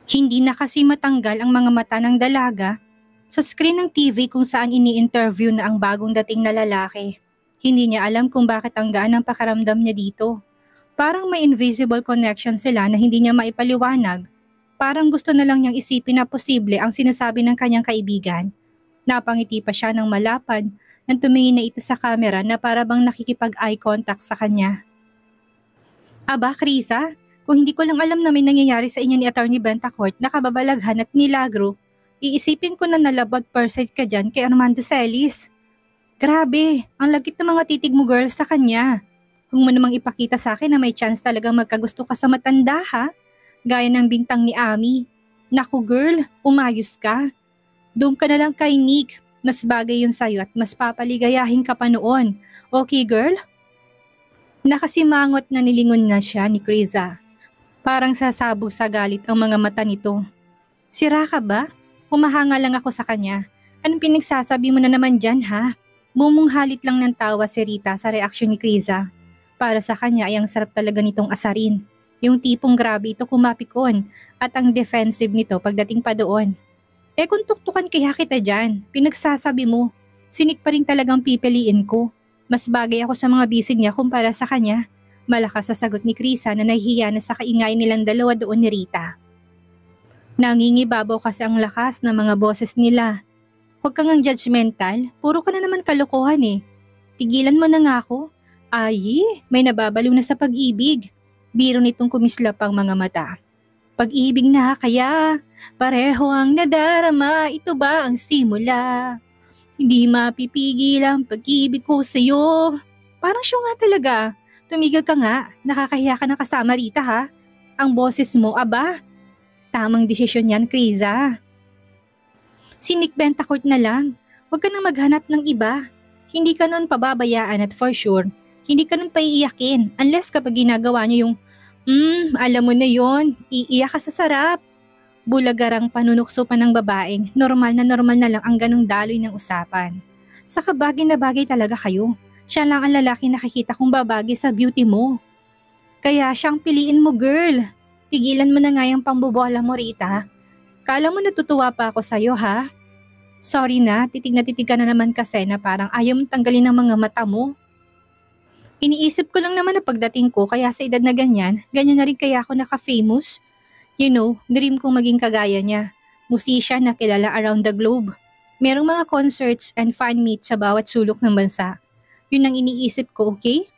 Hindi na kasi matanggal ang mga mata ng dalaga sa screen ng TV kung saan ini-interview na ang bagong dating na lalaki. Hindi niya alam kung bakit ang gaan ang pakaramdam niya dito. Parang may invisible connection sila na hindi niya maipaliwanag. Parang gusto na lang niyang isipin na posible ang sinasabi ng kanyang kaibigan. Napangiti pa siya ng malapad nang tumingin na ito sa camera na para bang nakikipag-eye contact sa kanya. Aba, Krisa, kung hindi ko lang alam na may nangyayari sa inyo ni Attorney Bentacourt na kababalaghan at milagro, iisipin ko na nalabag person ka dyan kay Armando Celis. Grabe, ang lagit ng mga titig mo girl sa kanya. Kung mo namang ipakita sa akin na may chance talagang magkagusto ka sa matanda ha, gaya ng bintang ni Ami. Naku girl, umayos ka. Doon ka na lang kay Nick, mas bagay yun sa'yo at mas papaligayahin ka pa noon. Okay girl? Nakasimangot na nilingon na siya ni Kriza. Parang sasabog sa galit ang mga mata nito. Sira ka ba? Humahanga lang ako sa kanya. Anong pinagsasabi mo na naman dyan ha? Bumunghalit lang ng tawa si Rita sa reaksyon ni Kriza. Para sa kanya ay ang sarap talaga nitong asarin. Yung tipong grabe ito kumapikon at ang defensive nito pagdating pa doon. Eh kung tuktukan kaya kita dyan, pinagsasabi mo, sinik pa rin talagang pipiliin ko. Mas bagay ako sa mga bisig niya kumpara sa kanya. Malakas sa sagot ni Krisa na nahihiya na sa kaingay nilang dalawa doon ni Rita. Nangingibabaw kasi ang lakas ng mga boses nila. Huwag kang ang judgmental, puro ka na naman kalokohan eh. Tigilan mo na nga ako. Ay, may nababaliw na sa pag-ibig. Biro nitong kumislap ang mga mata. Pag-ibig na kaya, pareho ang nadarama, ito ba ang simula? Hindi mapipigil ang pag-ibig ko sa'yo. Parang siya nga talaga. Tumigil ka nga, nakakahiya ka na kasama Rita ha. Ang boses mo, aba. Tamang desisyon yan, Kriza. Si Nick Bentacourt na lang. Huwag ka nang maghanap ng iba. Hindi ka nun pababayaan at for sure, hindi ka nun paiiyakin unless kapag ginagawa niyo yung, alam mo na yon, iiyak ka sa sarap. Bulagarang panunukso pa ng babaeng, normal na lang ang ganong daloy ng usapan. Saka bagay na bagay talaga kayo. Siya lang ang lalaki nakikita kong babagay sa beauty mo. Kaya siyang piliin mo girl. Tigilan mo na nga yung pambobola mo Rita. Kala mo natutuwa pa ako sa'yo ha? Sorry na, titig ka na naman kasi na parang ayaw mong tanggalin ng mga mata mo. Iniisip ko lang naman na pagdating ko kaya sa edad na ganyan na rin kaya ako naka-famous. You know, dream kong maging kagaya niya. Musician na kilala around the globe. Merong mga concerts and fan meets sa bawat sulok ng bansa. Yun ang iniisip ko, okay?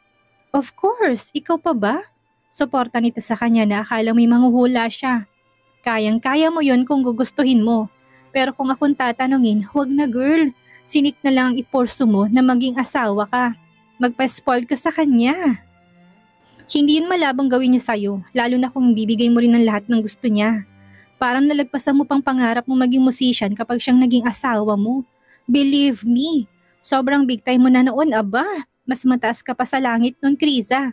Of course, ikaw pa ba? Suporta nito sa kanya na akala may manghuhula siya. Kayang-kaya mo yun kung gugustuhin mo. Pero kung akong tatanungin, huwag na girl. Sinik na lang ang ipurso mo na maging asawa ka. Magpa-spoil ka sa kanya. Hindi yun malabang gawin niya sa'yo, lalo na kung bibigay mo rin ng lahat ng gusto niya. Parang nalagpasan mo pang pangarap mo maging musician kapag siyang naging asawa mo. Believe me, sobrang big time mo na noon, aba. Mas mataas ka pa sa langit nun, Kriza.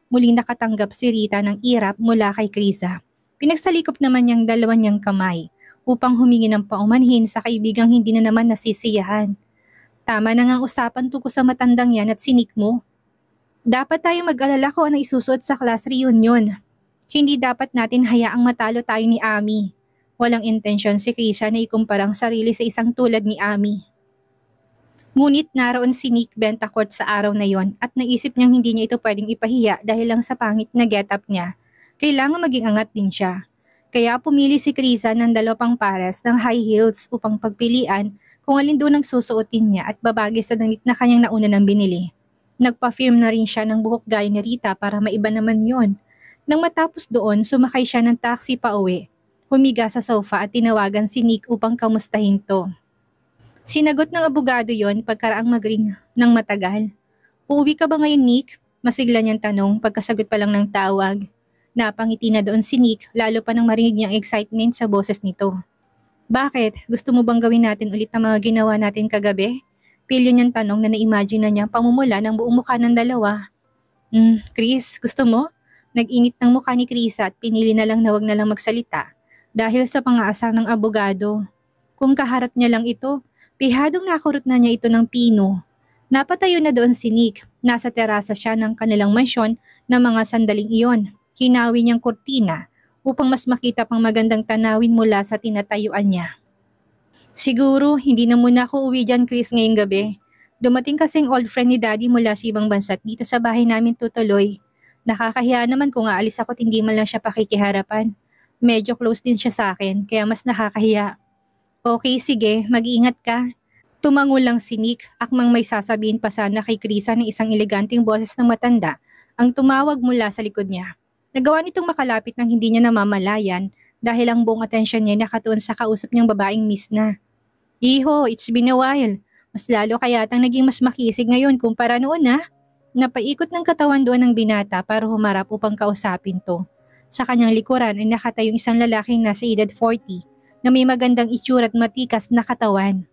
Muling nakatanggap si Rita ng irap mula kay Kriza. Pinagsalikop naman niyang dalawa niyang kamay upang humingi ng paumanhin sa kaibigang hindi na naman nasisiyahan. Tama na nga ang usapan tungkol sa matandang yan at sinik mo. Dapat tayo mag-alala kung ano isusuot sa class reunion. Hindi dapat natin hayaang matalo tayo ni Ami. Walang intensyon si Krisha na ikumpara ang sarili sa isang tulad ni Ami. Ngunit naroon si Nick Bentacourt sa araw na yon at naisip niyang hindi niya ito pwedeng ipahiya dahil lang sa pangit na getup niya. Kailangan maging angat din siya. Kaya pumili si Krisha ng dalawang pares ng high heels upang pagpilian kung alin doon ang susuotin niya at babagay sa damit na kanyang nauna nang binili. Nagpa-firm na rin siya ng buhok gaya ni Rita para maiba naman yon. Nang matapos doon, sumakay siya ng taxi pa uwi. Humiga sa sofa at tinawagan si Nick upang kamustahin to. Sinagot ng abogado yon pagkaraang magring ng matagal. Uuwi ka ba ngayon Nick? Masigla niyang tanong pagkasagot pa lang ng tawag. Napangiti na doon si Nick lalo pa nang marinig niyang excitement sa boses nito. Bakit? Gusto mo bang gawin natin ulit ang mga ginawa natin kagabi? Pilyo niyang tanong na na-imagine na niya pamumula ng buong mukha ng dalawa. Chris, gusto mo? Nag-init ng mukha ni Krisa at pinili na lang na wag na lang magsalita dahil sa pangaasar ng abogado. Kung kaharap niya lang ito, pihadong nakurot na niya ito ng pino. Napatayo na doon si Nick. Nasa terasa siya ng kanilang mansyon na mga sandaling iyon. Hinawi niyang kurtina upang mas makita pang magandang tanawin mula sa tinatayuan niya. Siguro, hindi na muna ako uwi dyan, Chris, ngayong gabi. Dumating kasing old friend ni Daddy mula sa ibang bansa at dito sa bahay namin tutuloy. Nakakahiya naman kung aalis ako at hindi man lang siya pakikiharapan. Medyo close din siya sa akin, kaya mas nakakahiya. Okay, sige, mag-iingat ka. Tumango lang si Nick, akmang may sasabihin pa sana kay Krisa ng isang eleganteng boses ng matanda ang tumawag mula sa likod niya. Nagawa nitong makalapit nang hindi niya namamalayan dahil ang buong atensyon niya nakatuon sa kausap niyang babaeng Miss na. Iho, it's been a while. Mas lalo kaya yatang naging mas makisig ngayon kumpara noon ha. Napaikot ng katawan doon ng binata para humarap upang kausapin to. Sa kanyang likuran ay nakatayong isang lalaking nasa edad 40 na may magandang itsura at matikas na katawan.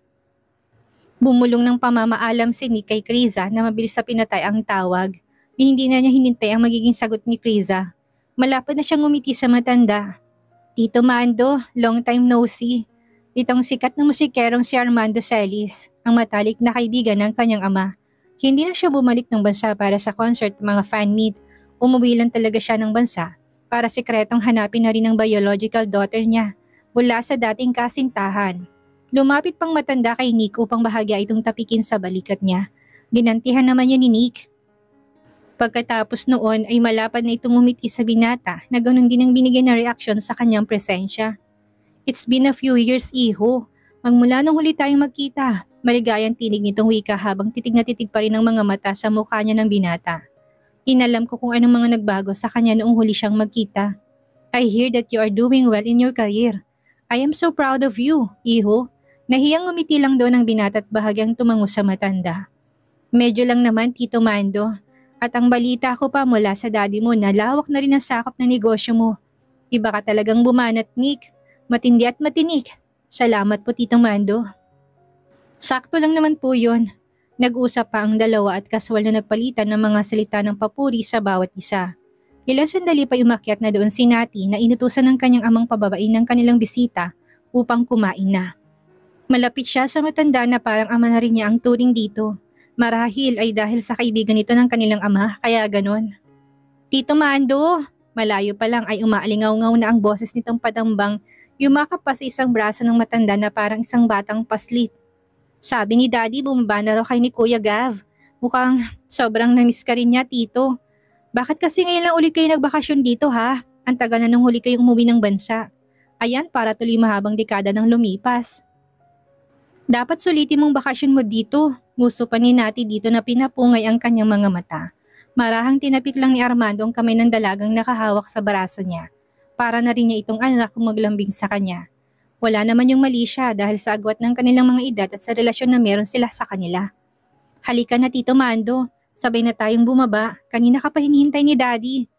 Bumulong ng pamamaalam si Nick kay Krisa na mabilis na pinatay ang tawag. Hindi na niya hinintay ang magiging sagot ni Krisa. Malapit na siyang ngumiti sa matanda. Tito Mando, long time no see. Itong sikat na musikerong si Armando Celis, ang matalik na kaibigan ng kanyang ama. Hindi na siya bumalik ng bansa para sa concert at mga fan meet. Umuwi lang talaga siya ng bansa para sikretong hanapin na rin ang biological daughter niya mula sa dating kasintahan. Lumapit pang matanda kay Nick upang bahagya itong tapikin sa balikat niya. Ginantihan naman niya ni Nick. Pagkatapos noon ay malapad na itong umiti sa binata na ganun din ang binigyan na reaksyon sa kanyang presensya. It's been a few years, iho. Magmula nung huli tayong magkita, maligayang tinig nitong wika habang titig na titig pa rin ang mga mata sa mukha niya ng binata. Inalam ko kung anong mga nagbago sa kanya noong huli siyang magkita. I hear that you are doing well in your career. I am so proud of you, iho. Nahiyang umiti lang doon ang binata at bahagyang tumango sa matanda. Medyo lang naman, Tito Mando. At ang balita ko pa mula sa daddy mo na lawak na rin ang sakop ng negosyo mo. Iba ka talagang bumanat, Nick. Matindi at matinik. Salamat po, Tito Mando. Sakto lang naman po yun. Nag-usap pa ang dalawa at kaswal na nagpalitan ng mga salita ng papuri sa bawat isa. Ilang sandali pa umakyat na doon si Nati na inutusan ng kanyang amang pababain ng kanilang bisita upang kumain na. Malapit siya sa matanda na parang ama na rin niya ang turing dito. Marahil ay dahil sa kaibigan nito ng kanilang ama, kaya ganon. Tito Mando, malayo pa lang ay umaalingaw-ngaw na ang boses nitong padambang yumakap pa sa isang braso ng matanda na parang isang batang paslit. Sabi ni Daddy bumaba na raw kay ni Kuya Gav. Mukhang sobrang namiss ka rin niya, Tito. Bakit kasi ngayon lang ulit kayo nagbakasyon dito ha? Ang tagal na nung huli kayong umuwi ng bansa. Ayan para tuloy mahabang dekada ng lumipas. Dapat sulitin mong bakasyon mo dito. Gusto pa ni Nati dito na pinapungay ang kanyang mga mata. Marahang tinapik lang ni Armando ang kamay ng dalagang nakahawak sa braso niya. Para na rin niya itong anak kung maglambing sa kanya. Wala naman yung mali siya dahil sa agwat ng kanilang mga edad at sa relasyon na meron sila sa kanila. Halika na Tito Mando, sabay na tayong bumaba. Kanina ka pa hinihintay ni Daddy.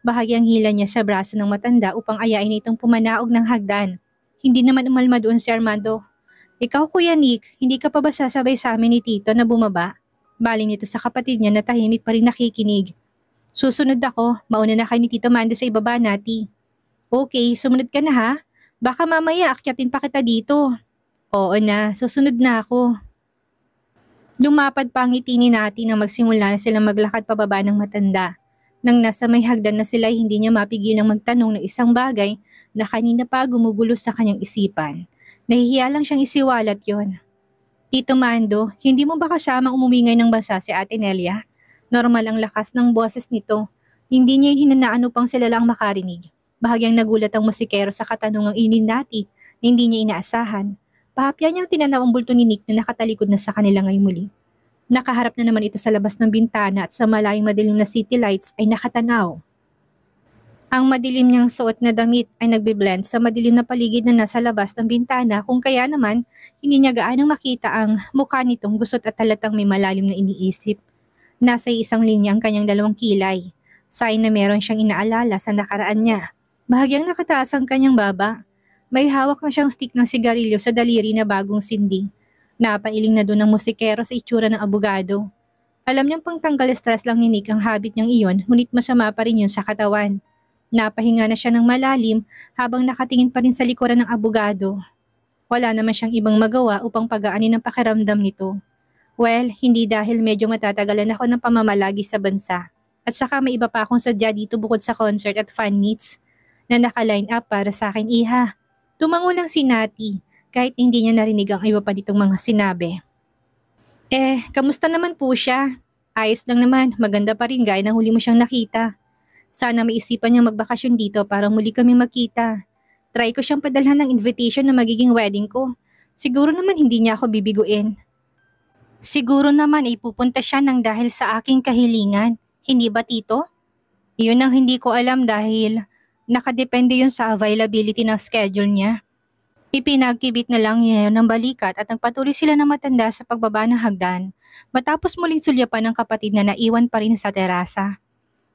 Bahagyang hila niya sa braso ng matanda upang ayain itong pumanaog ng hagdan. Hindi naman umalma doon si Armando. Ikaw Kuya Nick, hindi ka pa ba sasabay sa amin ni Tito na bumaba? Baling nito sa kapatid niya na tahimik pa rin nakikinig. Susunod ako, mauna na kayo ni Tito Mando sa ibaba Nati. Okay, sumunod ka na ha? Baka mamaya akyatin pa kita dito. Oo na, susunod na ako. Lumapad pa ang ngiti ni Nati nang magsimula na silang maglakad pababa ng matanda. Nang nasa may hagdan na sila hindi niya mapigilang magtanong ng isang bagay na kanina pa gumugulo sa kanyang isipan. Nahihiya lang siyang isiwalat yon. Tito Mando, hindi mo ba kasamang umuwi ngayon ng bansa si Ate Nelia? Normal ang lakas ng boses nito. Hindi niya hinanaan upang sila lang makarinig. Bahagyang nagulat ang musikero sa katanungang inin Nati na hindi niya inaasahan. Pahapya niyang tinanaw ang bulto ni Nick na nakatalikod na sa kanila ngayong muli. Nakaharap na naman ito sa labas ng bintana at sa malayong madilim na city lights ay nakatanaw. Ang madilim niyang suot na damit ay nagbe-blend sa madilim na paligid na nasa labas ng bintana kung kaya naman hindi niya gaanong makita ang mukha nitong gusot at halatang may malalim na iniisip. Nasa isang linya ang kanyang dalawang kilay, sign na meron siyang inaalala sa nakaraan niya. Bahagyang nakataas ang kanyang baba. May hawak na siyang stick ng sigarilyo sa daliri na bagong sindi. Napailing na doon ang musikero sa itsura ng abogado. Alam niyang pangtanggal stress lang ni Nick ang habit niyang iyon, ngunit masama pa rin yun sa katawan. Napahinga na siya ng malalim habang nakatingin pa rin sa likuran ng abogado. Wala naman siyang ibang magawa upang pagaanin ang pakiramdam nito. Well, hindi dahil medyo matatagalan ako ng pamamalagi sa bansa. At saka may iba pa akong sadya dito bukod sa concert at fan meets. na naka-line up para sa akin, iha. Tumango lang si Nati kahit hindi niya narinig ang iba pa ditong mga sinabi. Kamusta naman po siya? Ayos lang naman, maganda pa rin gaya ng huli mo siyang nakita. Sana maisipan niyang magbakasyon dito para muli kami magkita. Try ko siyang padalhan ng invitation na magiging wedding ko. Siguro naman hindi niya ako bibiguin. Siguro naman ay pupunta siya nang dahil sa aking kahilingan. Hindi ba, Tito? Iyon ang hindi ko alam dahil nakadepende yun sa availability ng schedule niya. Ipinagkibit na lang niya ng balikat at nagpatuloy sila ng matanda sa pagbaba ng hagdan matapos muling sulyapan ng kapatid na naiwan pa rin sa terasa.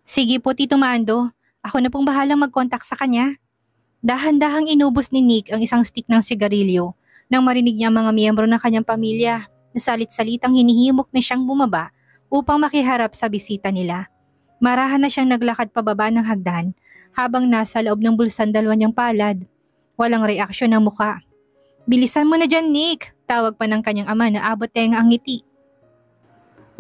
Sige po, Tito Mando. Ako na pong bahalang mag-contact sa kanya. Dahan-dahang inubos ni Nick ang isang stick ng sigarilyo nang marinig niya ang mga miyembro ng kanyang pamilya na salit-salitang hinihimok na siyang bumaba upang makiharap sa bisita nila. Marahan na siyang naglakad pababa ng hagdan habang nasa loob ng bulsan dalawa niyang palad. Walang reaksyon ng muka. Bilisan mo na dyan, Nick! Tawag pa ng kanyang ama na abot tenga ang ngiti.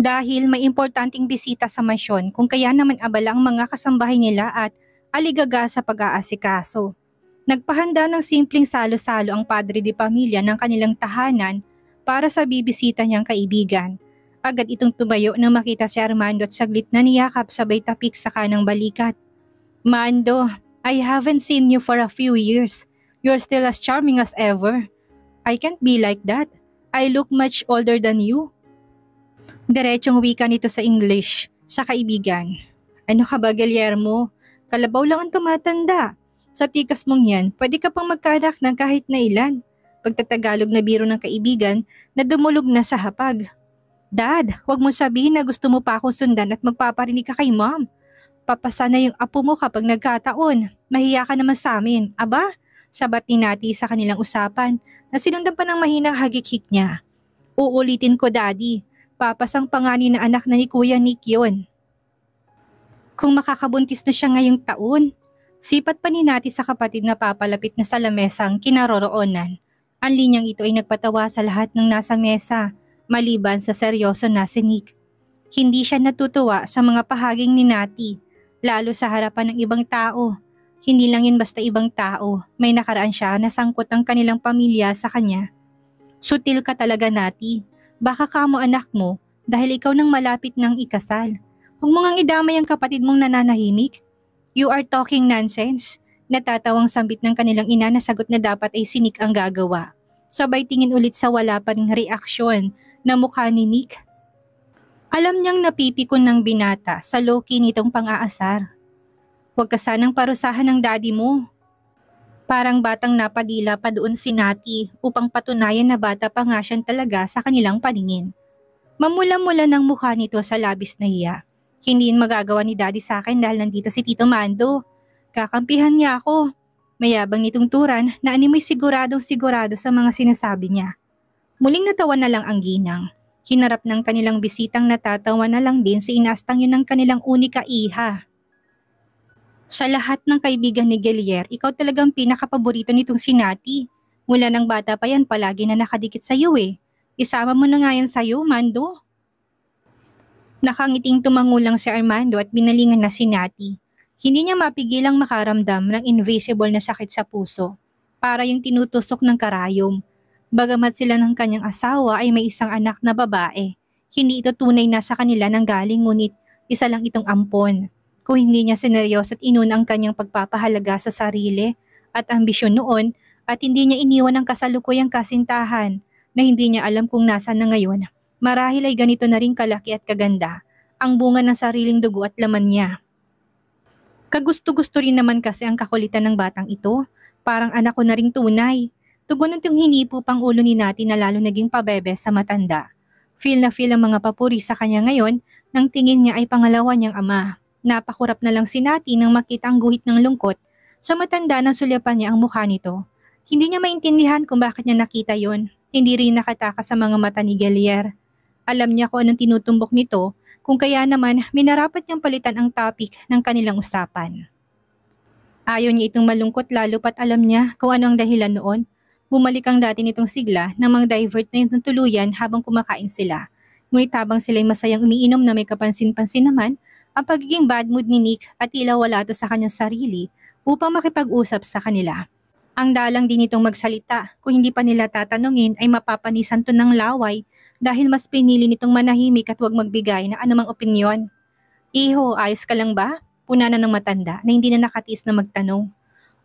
Dahil may importanteng bisita sa mansyon kung kaya naman abala ang mga kasambahay nila at aligaga sa pag-aasikaso. Nagpahanda ng simpleng salo-salo ang padre de pamilya ng kanilang tahanan para sa bibisita niyang kaibigan. Agad itong tumayo nang makita si Armando at saglit na niyakap sabay tapik sa kanang balikat. Mando, I haven't seen you for a few years. You're still as charming as ever. I can't be like that. I look much older than you. Diretsong wika nito sa English, sa kaibigan. Ano ka ba, Guillermo? Kalabaw lang ang tumatanda. Sa tikas mong yan, pwede ka pang magkanak ng kahit na ilan. Pagtatagalog na biro ng kaibigan na dumulog na sa hapag. Dad, wag mo sabihin na gusto mo pa akong sundan at magpaparinig ka kay Mom. Papasa na yung apo mo kapag nagkataon. Mahiya ka naman sa amin. Aba, sabat ni Nati sa kanilang usapan na sinundan pa ng mahinang hagik-hik niya. Uulitin ko, Daddy. Papasang panganin na anak na ni Kuya Nick yun. Kung makakabuntis na siya ngayong taon, sipat pa ni Nati sa kapatid na papalapit na sa lamesa ang kinaroroonan. Ang linyang ito ay nagpatawa sa lahat ng nasa mesa, maliban sa seryoso na si Nick. Hindi siya natutuwa sa mga pahaging ni Nati, lalo sa harapan ng ibang tao. Hindi lang yun basta ibang tao, may nakaraan siya na sangkot ang kanilang pamilya sa kanya. Sutil ka talaga, Nati. Baka kamo anak mo dahil ikaw nang malapit ng ikasal. Huwag mo ngang idamay ang kapatid mong nananahimik. You are talking nonsense. Natatawang sambit ng kanilang ina na sagot na dapat ay si Nick ang gagawa. Sabay tingin ulit sa wala pa ring reaksyon na mukha ni Nick. Alam niyang napipikon ng binata sa low-key nitong pang-aasar. Huwag ka sanang parusahan ng daddy mo. Parang batang napadila pa doon si Nati upang patunayan na bata pa nga siya talaga sa kanilang paningin. Mamula-mula ng mukha nito sa labis na hiya. Hindi yun magagawa ni Daddy sa akin dahil nandito si Tito Mando. Kakampihan niya ako. Mayabang nitong turan na animoy siguradong sigurado sa mga sinasabi niya. Muling natawa na lang ang ginang. Hinarap ng kanilang bisitang natatawa na lang din si inastang yun ng kanilang unika iha. Sa lahat ng kaibigan ni Guillier, ikaw talagang pinakapaborito nitong si Nati. Mula ng bata pa yan, palagi na nakadikit sa iyo eh. Isama mo na nga yan sa'yo, Mando. Nakangiting tumangulang si Armando at binalingan na si Nati. Hindi niya mapigilang makaramdam ng invisible na sakit sa puso. Para yung tinutusok ng karayom. Bagamat sila ng kanyang asawa ay may isang anak na babae. Hindi ito tunay na sa kanila nang galing ngunit isa lang itong ampon. Kung hindi niya sineryoso at inuna ang kanyang pagpapahalaga sa sarili at ambisyon noon at hindi niya iniwan ang kasalukuyang kasintahan na hindi niya alam kung nasaan na ngayon, marahil ay ganito na rin kalaki at kaganda ang bunga ng sariling dugo at laman niya. Kagusto-gusto rin naman kasi ang kakulitan ng batang ito, parang anak ko na ring tunay. Tugon itong hinipo pang ulo ni Nati na lalo naging pabebe sa matanda. Feel na feel ang mga papuri sa kanya ngayon nang tingin niya ay pangalawa niyang ama. Napakurap na lang si Nati nang makita ang guhit ng lungkot sa matanda nang sulyapan niya ang mukha nito. Hindi niya maintindihan kung bakit niya nakita yon. Hindi rin nakataka sa mga mata ni Guillier. Alam niya kung anong tinutumbok nito, kung kaya naman minarapat niyang palitan ang topic ng kanilang usapan. Ayaw niya itong malungkot lalo pat alam niya kung ano ang dahilan noon. Bumalik ang dati nitong sigla nang mang-divert na yung tuluyan habang kumakain sila. Ngunit habang sila'y masayang umiinom na may kapansin-pansin naman, ang pagiging bad mood ni Nick at tila wala to sa kanyang sarili, upang makipag-usap sa kanila. Ang dalang din itong magsalita, kung hindi pa nila tatanungin ay mapapanisan to ng laway dahil mas pinili nitong manahimik at huwag magbigay ng anumang opinyon. Iho, ayos ka lang ba? Puna na ng matanda na hindi na nakatiis na magtanong.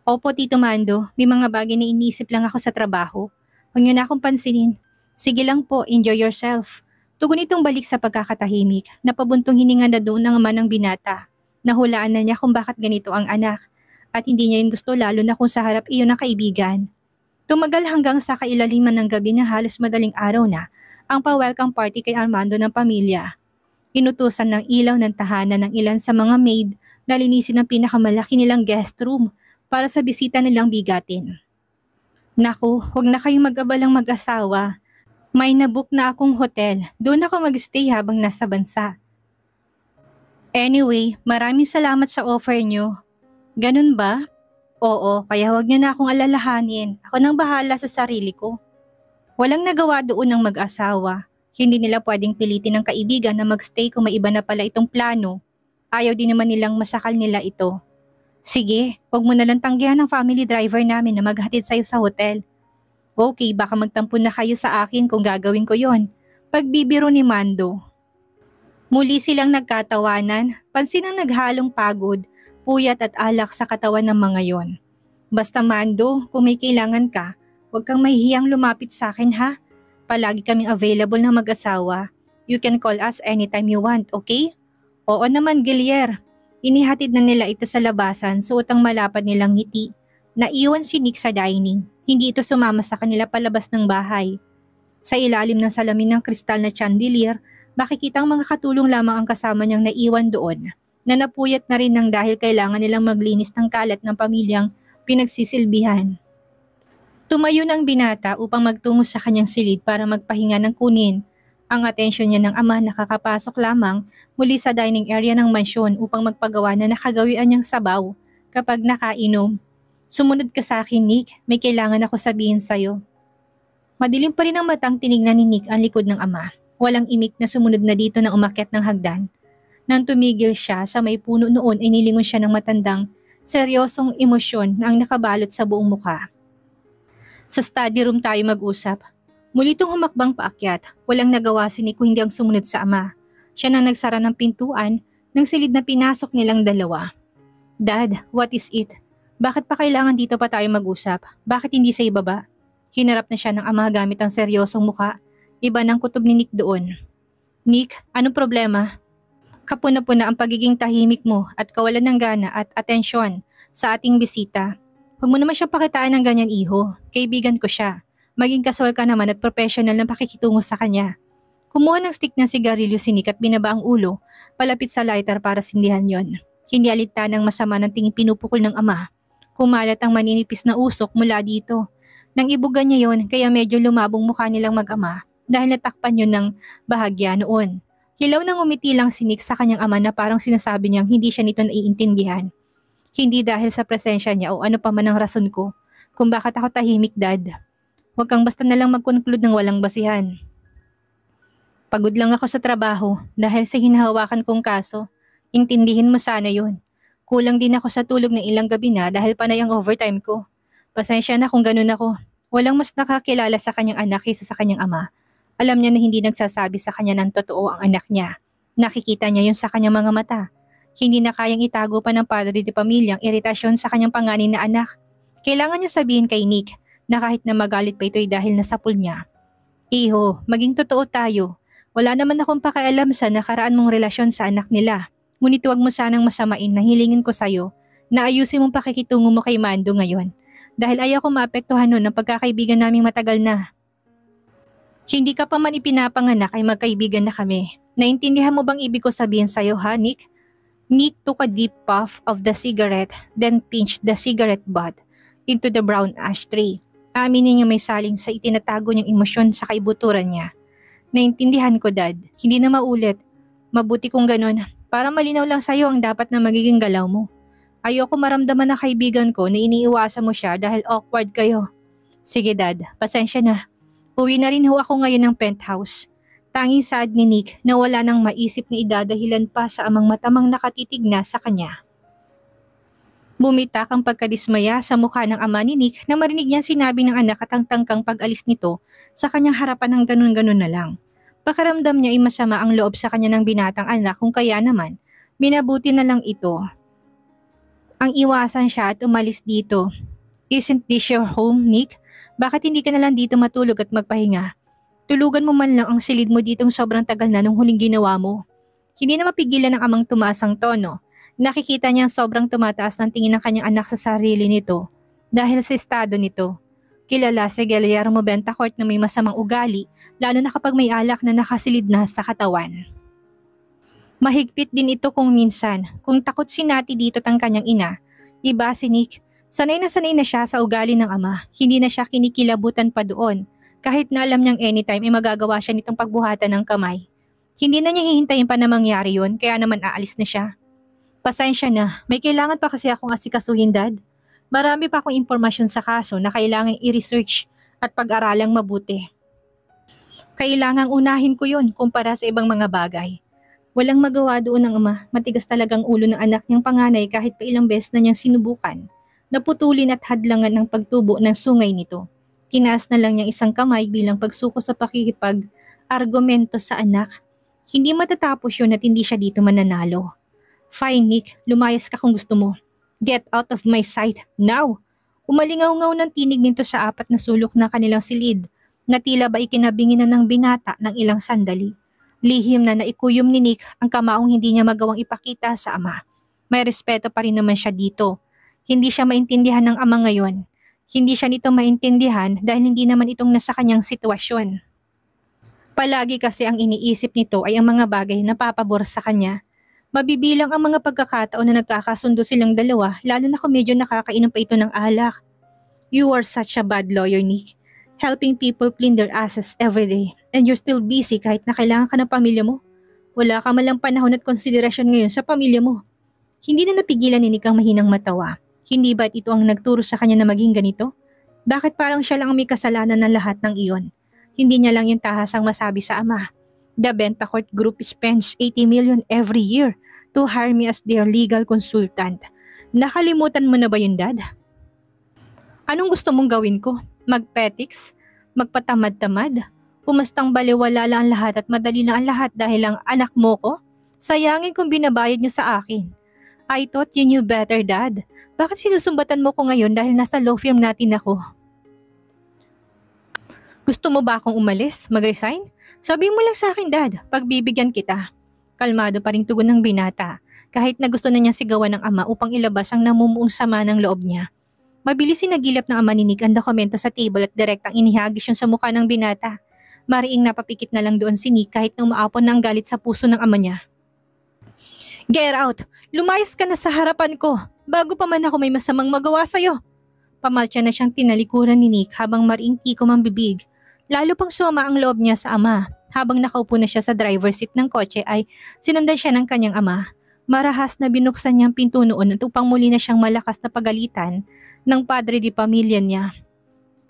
Opo, Tito Mando, may mga bagay na iniisip lang ako sa trabaho. Huwag niyo na akong pansinin. Sige lang po, enjoy yourself. Tugon itong balik sa pagkakatahimik, napabuntong hininga na doon ng ama ng binata. Nahulaan na niya kung bakit ganito ang anak. At hindi niya yun gusto lalo na kung sa harap iyon ng kaibigan. Tumagal hanggang sa kailaliman ng gabi na halos madaling araw na ang pa-welcome party kay Armando ng pamilya. Inutusan ng ilaw ng tahanan ng ilan sa mga maid na linisin ang pinakamalaki nilang guest room para sa bisita nilang bigatin. Naku, huwag na kayong mag-abalang mag-asawa. May nabook na akong hotel. Doon ako mag-stay habang nasa bansa. Anyway, maraming salamat sa offer nyo. Ganun ba? Oo, kaya huwag nyo na akong alalahanin. Ako nang bahala sa sarili ko. Walang nagawa doon ng mag-asawa. Hindi nila pwedeng pilitin ng kaibigan na magstay kung may iba na pala itong plano. Ayaw din naman nilang masakal nila ito. Sige, huwag mo na lang tanggihan ng family driver namin na maghatid sa'yo sa hotel. Okay, baka magtampo na kayo sa akin kung gagawin ko yon. Pagbibiro ni Mando. Muli silang nagkatawanan, pansin ang naghalong pagod, puyat at alak sa katawan ng mga yon. Basta Mando, kung may kailangan ka, huwag kang mahihiyang lumapit sa akin ha. Palagi kaming available na mag-asawa. You can call us anytime you want, okay? Oo naman, Gilier. Inihatid na nila ito sa labasan, suot ang malapad nilang ngiti. Naiwan si Nick sa dining. Hindi ito sumama sa kanila palabas ng bahay. Sa ilalim ng salamin ng kristal na chandelier, makikita ang mga katulong lamang ang kasama niyang naiwan doon, na napuyat na rin ng dahil kailangan nilang maglinis ng kalat ng pamilyang pinagsisilbihan. Tumayo ng binata upang magtungo sa kanyang silid para magpahinga ng kunin. Ang atensyon niya ng ama nakakapasok lamang muli sa dining area ng mansyon upang magpagawa na nakagawian niyang sabaw kapag nakainom. Sumunod ka sa akin, Nick. May kailangan ako sabihin sa'yo. Madilim pa rin ang matang tinignan ni Nick ang likod ng ama. Walang imik na sumunod na dito na umakyat ng hagdan. Nang tumigil siya sa may puno noon ay nilingon siya ng matandang, seryosong emosyon na ang nakabalot sa buong mukha. Sa study room tayo mag-usap. Muli itong humakbang paakyat. Walang nagawa si Nick kung hindi ang sumunod sa ama. Siya nang nagsara ng pintuan ng silid na pinasok nilang dalawa. Dad, what is it? Bakit pa kailangan dito pa tayo mag-usap? Bakit hindi sa ibaba? Hinarap na siya ng ama gamit ang seryosong muka. Iba ng kutob ni Nick doon. Nick, anong problema? Kapuna-puna ang pagiging tahimik mo at kawalan ng gana at atensyon sa ating bisita. Huwag mo naman siyang pakitaan ng ganyan, iho. Kaibigan ko siya. Maging kaswal ka naman at professional na pakikitungo sa kanya. Kumuha ng stick ng sigarilyo si Nick at binaba ang ulo, palapit sa lighter para sindihan yon. Hindi alita ng masama ng tingin pinupukol ng ama. Kumalat ang maninipis na usok mula dito. Nang ibugan niya yon, kaya medyo lumabong mukha nilang mag-ama dahil natakpan yon ng bahagya noon. Hilaw nang umiti lang si Nick sa kanyang ama na parang sinasabi niyang hindi siya nito naiintindihan. Hindi dahil sa presensya niya o ano pa man ang rason ko kung bakit ako tahimik, Dad. Huwag kang basta nalang mag-conclude ng walang basihan. Pagod lang ako sa trabaho dahil sa hinahawakan kong kaso. Intindihin mo sana yun. Kulang din ako sa tulog ng ilang gabi na dahil panay ang overtime ko. Pasensya na kung ganun ako. Walang mas nakakilala sa kanyang anak kaysa sa kanyang ama. Alam niya na hindi nagsasabi sa kanya ng totoo ang anak niya. Nakikita niya yun sa kanyang mga mata. Hindi na kayang itago pa ng padre de pamilyang iritasyon sa kanyang panganay na anak. Kailangan niya sabihin kay Nick na kahit na magalit pa ito'y dahil nasapul niya. Iho, maging totoo tayo. Wala naman akong pakialam sa nakaraan mong relasyon sa anak nila. Ngunit huwag mo sanang masamain na hilingin ko sa'yo na ayusin mong pakikitungo mo kay Mando ngayon. Dahil ayaw ko maapektuhan nun ang pagkakaibigan naming matagal na. Hindi ka pa man ipinapanganak ay magkaibigan na kami. Naintindihan mo bang ibig ko sabihin sa'yo, ha, Nick? Nick took a deep puff of the cigarette, then pinched the cigarette butt into the brown ashtray. Aminin niya may saling sa itinatago niyang emosyon sa kaibuturan niya. Naintindihan ko, Dad. Hindi na maulit. Mabuti kung ganun. Para malinaw lang sa'yo ang dapat na magiging galaw mo. Ayoko maramdaman ng kaibigan ko na iniiwasan mo siya dahil awkward kayo. Sige, Dad. Pasensya na. Uwi na rin ho ako ngayon ng penthouse. Tanging saad ni Nick na wala nang maisip na idadahilan pa sa amang matamang nakatitig na sa kanya. Bumitak ang pagkadismaya sa mukha ng ama ni Nick na marinig niyang sinabi ng anak at ang tangkang pag-alis nito sa kanyang harapan ng ganun-ganun na lang. Pakaramdam niya ay masama ang loob sa kanya ng binatang anak kung kaya naman, minabuti na lang ito. Ang iwasan siya at umalis dito. Isn't this your home, Nick? Bakit hindi ka na lang dito matulog at magpahinga? Tulugan mo man lang ang silid mo ditong sobrang tagal na nung huling ginawa mo. Hindi na mapigilan ng amang tumaas ang tono. Nakikita niya sobrang tumataas ng tingin ng kanyang anak sa sarili nito dahil sa estado nito. Kilala si Guillermo Bentacourt na may masamang ugali, lalo na kapag may alak na nakasilid na sa katawan. Mahigpit din ito kung minsan, kung takot si Nati dito ang kanyang ina. Iba si Nick, sanay na siya sa ugali ng ama, hindi na siya kinikilabutan pa doon. Kahit na alam niyang anytime ay magagawa siya nitong pagbuhatan ng kamay. Hindi na niya hihintayin pa na mangyari yun, kaya naman aalis na siya. Pasensya na, may kailangan pa kasi akong asikasuhin, Dad. Marami pa akong impormasyon sa kaso na kailangang i-research at pag-aralang mabuti. Kailangang unahin ko yun kumpara sa ibang mga bagay. Walang magawa doon ng ama, matigas talagang ulo ng anak niyang panganay kahit pa ilang beses na niyang sinubukan. Naputulin at hadlangan ng pagtubo ng sungay nito. Tinaas na lang niyang isang kamay bilang pagsuko sa pakikipag-argumento sa anak. Hindi matatapos yun at hindi siya dito mananalo. Fine, Nick, lumayas ka kung gusto mo. Get out of my sight, now! Umalingaw-ngaw ng tinig nito sa apat na sulok na kanilang silid, na tila ba ikinabingin na ng binata ng ilang sandali. Lihim na naikuyom ni Nick ang kamaong hindi niya magawang ipakita sa ama. May respeto pa rin naman siya dito. Hindi siya maintindihan ng ama ngayon. Hindi siya nito maintindihan dahil hindi naman itong nasa kanyang sitwasyon. Palagi kasi ang iniisip nito ay ang mga bagay na papabor sa kanya. Mabibilang ang mga pagkakataon na nagkakasundo silang dalawa, lalo na kung medyo nakakainom pa ito ng alak. You are such a bad lawyer, Nick. Helping people clean their asses every day, and you're still busy kahit na kailangan ka ng pamilya mo. Wala ka malang panahon at konsiderasyon ngayon sa pamilya mo. Hindi na napigilan ni Nick ang mahinang matawa. Hindi ba't ito ang nagturo sa kanya na maging ganito? Bakit parang siya lang ang may kasalanan ng lahat ng iyon? Hindi niya lang yung tahasang masabi sa ama. The Bentacourt Group spends 80 million every year to hire me as their legal consultant. Nakalimutan mo na ba yun, Dad? Anong gusto mong gawin ko? Magpetics? Magpatamad-tamad? Pumastang baliwala lang ang lahat at madali na ang lahat dahil ang anak mo ko? Sayangin kung binabayad niyo sa akin. I thought you knew better, Dad. Bakit sinusumbatan mo ko ngayon dahil nasa law firm natin ako? Gusto mo ba akong umalis? Mag-resign? Sabihin mo lang sa akin, Dad. Pagbibigyan kita. Kalmado pa ring tugon ng binata, kahit na gusto na niya sigawan ng ama upang ilabas ang namumuong sama ng loob niya. Mabilis sinagilap ng ama ni Nick ang dokumento sa table at direktang inihagis yun sa mukha ng binata. Mariing napapikit na lang doon si Nick kahit na umaapon na ang galit sa puso ng ama niya. Get out! Lumayas ka na sa harapan ko! Bago pa man ako may masamang magawa sa'yo! Pamaltya na siyang tinalikuran ni Nick habang mariing tikom ang bibig. Lalo pang suma ang loob niya sa ama. Habang nakaupo na siya sa driver's seat ng kotse ay sinundan siya ng kanyang ama. Marahas na binuksan niyang pinto noon at upang muli na siyang malakas na pagalitan ng padre di pamilya niya.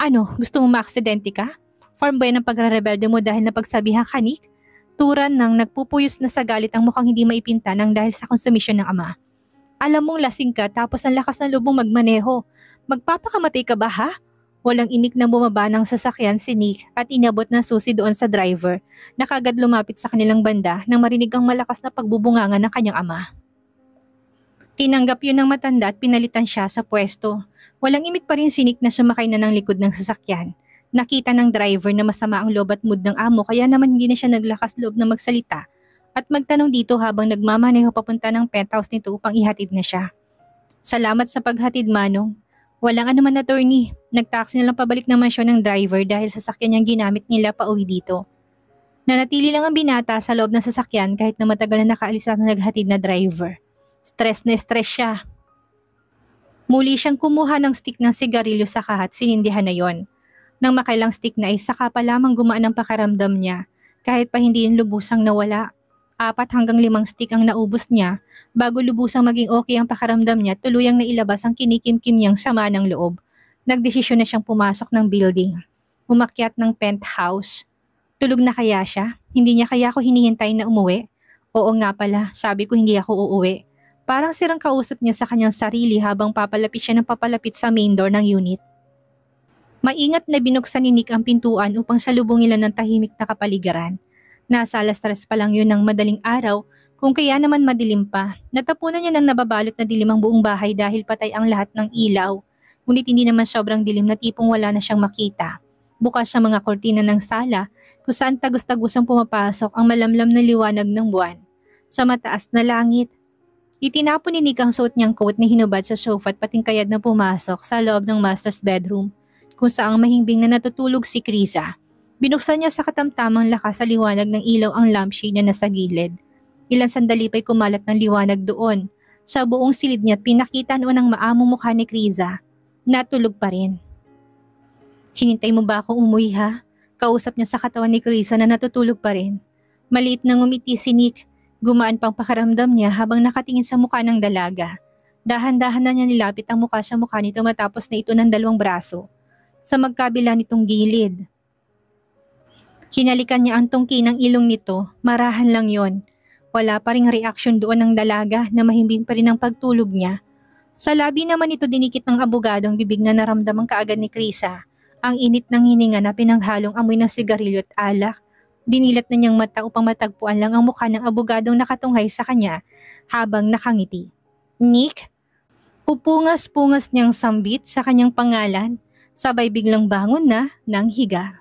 Ano, gusto mo maaksidente ka? Form ba yan ang pagre-rebelde mo dahil napagsabihan ka, Nick? Turan ng nagpupuyos na sa galit ang mukhang hindi maipinta ng dahil sa konsumisyon ng ama. Alam mong lasing ka tapos ang lakas ng loob mong magmaneho. Magpapakamatay ka ba ha? Walang imik na bumaba ng sasakyan si Nick at inabot ng susi doon sa driver na kagad lumapit sa kanilang banda nang marinig ang malakas na pagbubunganga ng kanyang ama. Tinanggap yun ng matanda at pinalitan siya sa pwesto. Walang imik pa rin si Nick na sumakay na ng likod ng sasakyan. Nakita ng driver na masama ang loob at mood ng amo kaya naman hindi na siya naglakas loob na magsalita at magtanong dito habang nagmamaneho papunta ng penthouse nito upang ihatid na siya. Salamat sa paghatid, Manong. Walang anuman, attorney. Nag-taxi na lang pabalik ng mansyon ng driver dahil sasakyan niyang ginamit nila pauwi dito. Nanatili lang ang binata sa loob ng sasakyan kahit na matagal na nakaalis ang naghatid na driver. Stress na stress siya. Muli siyang kumuha ng stick ng sigarilyo sa kahat, sinindihan na yon. Nang makailang stick na ay saka pa lamang gumaan ang pakaramdam niya kahit pa hindi yung lubusang nawala. 4 hanggang 5 stick ang naubos niya bago lubusang maging okay ang pakaramdam niya, tuluyang nailabas ang kinikimkim niyang sama ng loob. Nagdesisyon na siyang pumasok ng building. Umakyat ng penthouse. Tulog na kaya siya? Hindi niya kaya ako hinihintay na umuwi? Oo nga pala, sabi ko hindi ako uuwi. Parang sirang kausap niya sa kanyang sarili habang papalapit siya ng papalapit sa main door ng unit. Maingat na binuksan ni Nick ang pintuan upang salubungin nila ng tahimik na kapaligiran. Nasa 3:00 pa lang yun ng madaling araw, kung kaya naman madilim pa. Natapunan niya ng nababalot na dilim ang buong bahay dahil patay ang lahat ng ilaw. Ngunit hindi naman sobrang dilim na tipong wala na siyang makita. Bukas sa mga kortina ng sala kung saan tagos-tagosang pumapasok ang malamlam na liwanag ng buwan. Sa mataas na langit, itinapon ni Nick ang suot niyang coat na hinubad sa sofa at patingkayad na pumasok sa loob ng master's bedroom kung saang mahimbing na natutulog si Krisa. Binuksan niya sa katamtamang lakas sa liwanag ng ilaw ang lampshade na nasa gilid. Ilang sandali pa'y kumalat ng liwanag doon. Sa buong silid niya at pinakita noon ang maamong mukha ni Krisa. Natulog pa rin. "Hinintay mo ba akong umuwi ha?" Kausap niya sa katawan ni Krisa na natutulog pa rin. Maliit na ngumiti si Nick. Gumaan pang pakaramdam niya habang nakatingin sa mukha ng dalaga. Dahan-dahan na niya nilapit ang mukha sa mukha nito matapos na ito ng 2 braso sa magkabila nitong gilid. Hinalikan niya ang tungki ng ilong nito, marahan lang yon. Wala pa ring reaksyon doon ng dalaga na mahimbing pa rin ang pagtulog niya. Sa labi naman ito dinikit ng abogadong bibig na naramdaman kaagad ni Krisa. Ang init ng hininga na pinanghalong amoy ng sigarilyo at alak. Dinilat na niyang mata upang matagpuan lang ang mukha ng abogadong nakatunghay sa kanya habang nakangiti. "Nick?" Pupungas-pungas niyang sambit sa kanyang pangalan, sabay biglang bangon na ng higa.